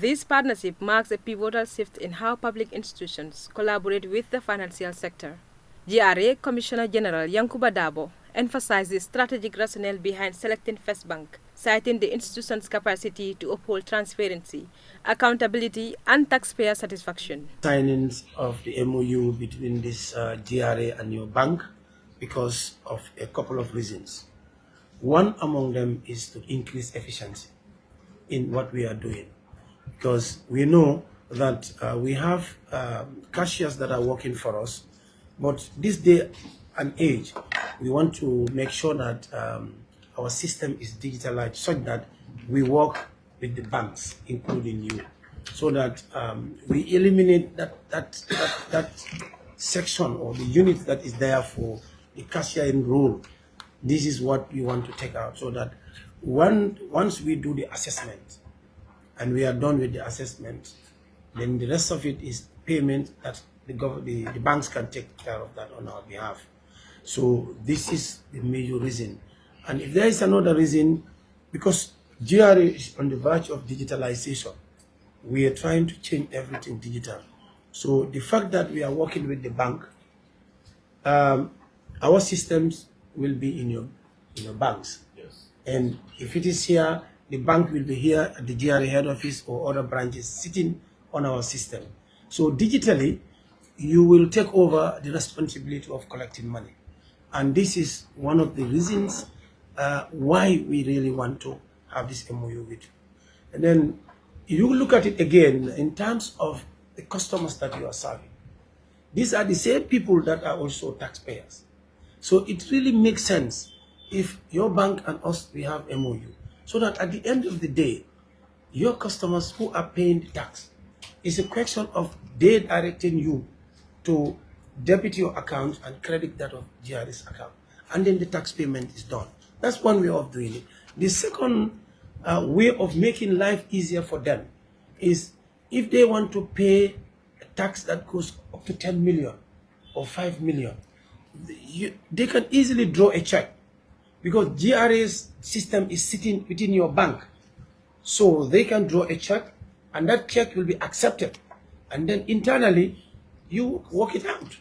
This partnership marks a pivotal shift in how public institutions collaborate with the financial sector. GRA Commissioner General Yankuba Dabo emphasized the strategic rationale behind selecting First Bank, citing the institution's capacity to uphold transparency, accountability, and taxpayer satisfaction. Signings of the MOU between this GRA and your bank because of a couple of reasons. One among them is to increase efficiency in what we are doing, because we know that we have cashiers that are working for us, but this day and age, we want to make sure that our system is digitalized such that we work with the banks, including you, so that we eliminate that section or the unit that is there for the cashiering role. This is what we want to take out, so that once we do the assessment and we are done with the assessment, then the rest of it is payment that the banks can take care of that on our behalf. So this is the major reason. And if there is another reason, because GRA is on the verge of digitalization, we are trying to change everything digital. So the fact that we are working with the bank, our systems will be in your banks. Yes. And if it is here, the bank will be here at the GRA head office or other branches sitting on our system. So digitally, you will take over the responsibility of collecting money. And this is one of the reasons why we really want to have this MOU with you. And then you look at it again in terms of the customers that you are serving. These are the same people that are also taxpayers. So it really makes sense if your bank and us, we have MOU, so that at the end of the day, your customers who are paying the tax, it's a question of they directing you to debit your account and credit that of GRA's account. And then the tax payment is done. That's one way of doing it. The second way of making life easier for them is if they want to pay a tax that goes up to 10 million or 5 million, they can easily draw a check, because GRA's system is sitting within your bank. So they can draw a check and that check will be accepted. And then internally, you work it out.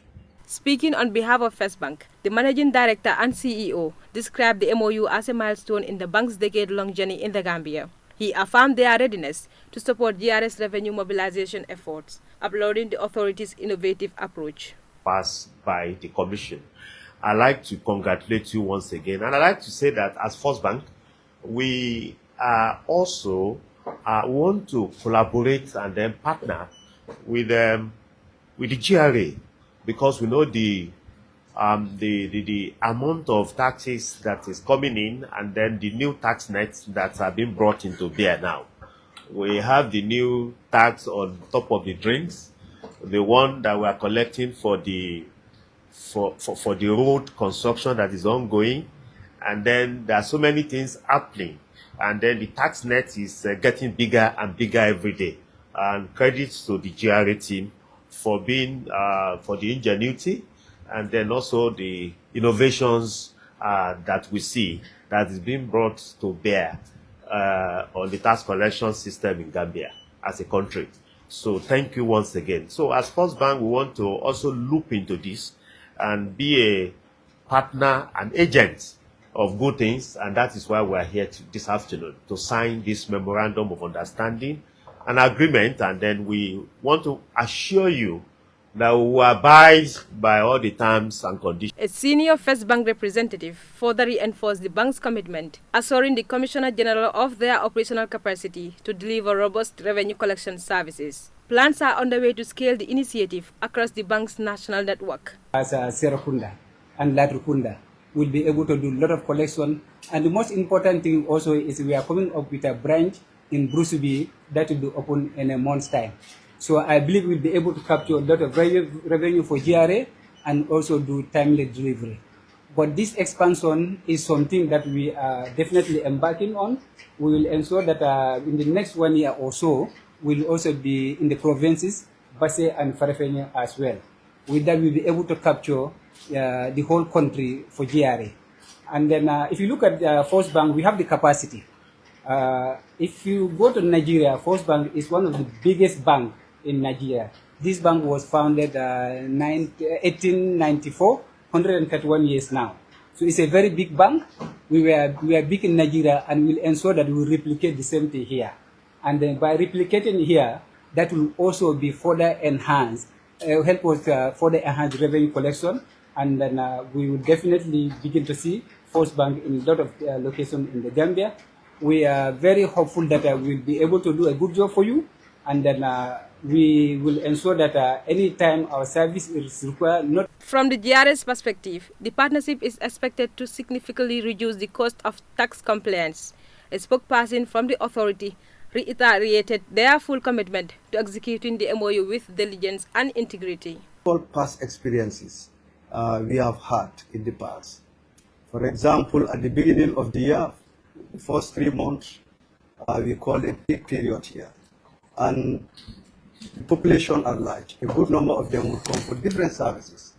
Speaking on behalf of First Bank, the Managing Director and CEO described the MOU as a milestone in the bank's decade-long journey in the Gambia. He affirmed their readiness to support GRA's revenue mobilization efforts, applauding the authority's innovative approach. Passed by the Commission. I'd like to congratulate you once again. And I'd like to say that as First Bank, we also want to collaborate and then partner with the GRA, because we know the amount of taxes that is coming in, and then the new tax nets that are being brought into bear now. We have the new tax on top of the drinks, the one that we are collecting for the road construction that is ongoing, and then there are so many things happening, and then the tax net is getting bigger and bigger every day. And credits to the GRA team for being for the ingenuity and then also the innovations that we see that is being brought to bear on the tax collection system in Gambia as a country. So thank you once again. So as First Bank, we want to also loop into this and be a partner and agent of good things, and that is why we are here this afternoon to sign this Memorandum of Understanding, an agreement, and then we want to assure you that we will abide by all the terms and conditions. A senior First Bank representative further reinforced the bank's commitment, assuring the Commissioner General of their operational capacity to deliver robust revenue collection services. Plans are underway to scale the initiative across the bank's national network. As Serakunda and Latrukunda, we'll be able to do a lot of collection. And the most important thing also is we are coming up with a branch in Brusubi that will be open in a month's time. So I believe we'll be able to capture a lot of revenue for GRA and also do timely delivery. But this expansion is something that we are definitely embarking on. We will ensure that in the next 1 year or so, we'll also be in the provinces, Basse and Farafenni as well. With that, we'll be able to capture the whole country for GRA. And then if you look at First Bank, we have the capacity If you go to Nigeria, First Bank is one of the biggest banks in Nigeria. This bank was founded 1894, 131 years now. So it's a very big bank. We are big in Nigeria, and we'll ensure that we replicate the same thing here. And then by replicating here, that will also be further enhanced, help us further enhance revenue collection, and then we will definitely begin to see First Bank in a lot of locations in the Gambia. We are very hopeful that we'll be able to do a good job for you, and then we will ensure that anytime our service is required, not. From the GRA's perspective, the partnership is expected to significantly reduce the cost of tax compliance. A spokesperson from the authority reiterated their full commitment to executing the MOU with diligence and integrity. All past experiences we have had in the past. For example, at the beginning of the year, the first 3 months, we call a peak period here. And the population at large, a good number of them would come for different services,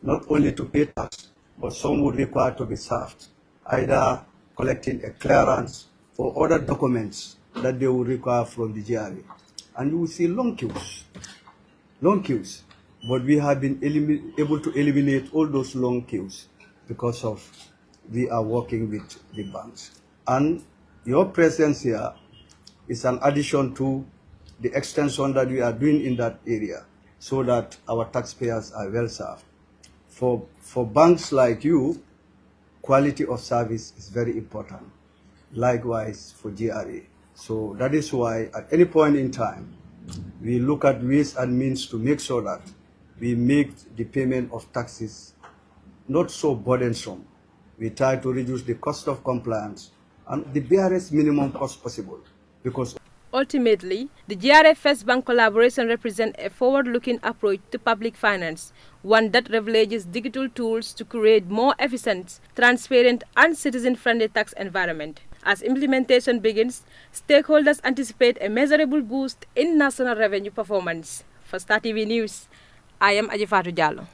not only to pay tax, but some would require to be served, either collecting a clearance or other documents that they will require from the GRA. And you will see long queues. But we have been able to eliminate all those long queues because of we are working with the banks. And your presence here is an addition to the extension that we are doing in that area so that our taxpayers are well served. For banks like you, quality of service is very important. Likewise for GRA. So that is why at any point in time, we look at ways and means to make sure that we make the payment of taxes not so burdensome. We try to reduce the cost of compliance and the barest minimum cost possible, because ultimately, the GRA First Bank collaboration represents a forward-looking approach to public finance, one that leverages digital tools to create more efficient, transparent, and citizen-friendly tax environment. As implementation begins, stakeholders anticipate a measurable boost in national revenue performance. For Star TV News, I am Ajifatu Jallo.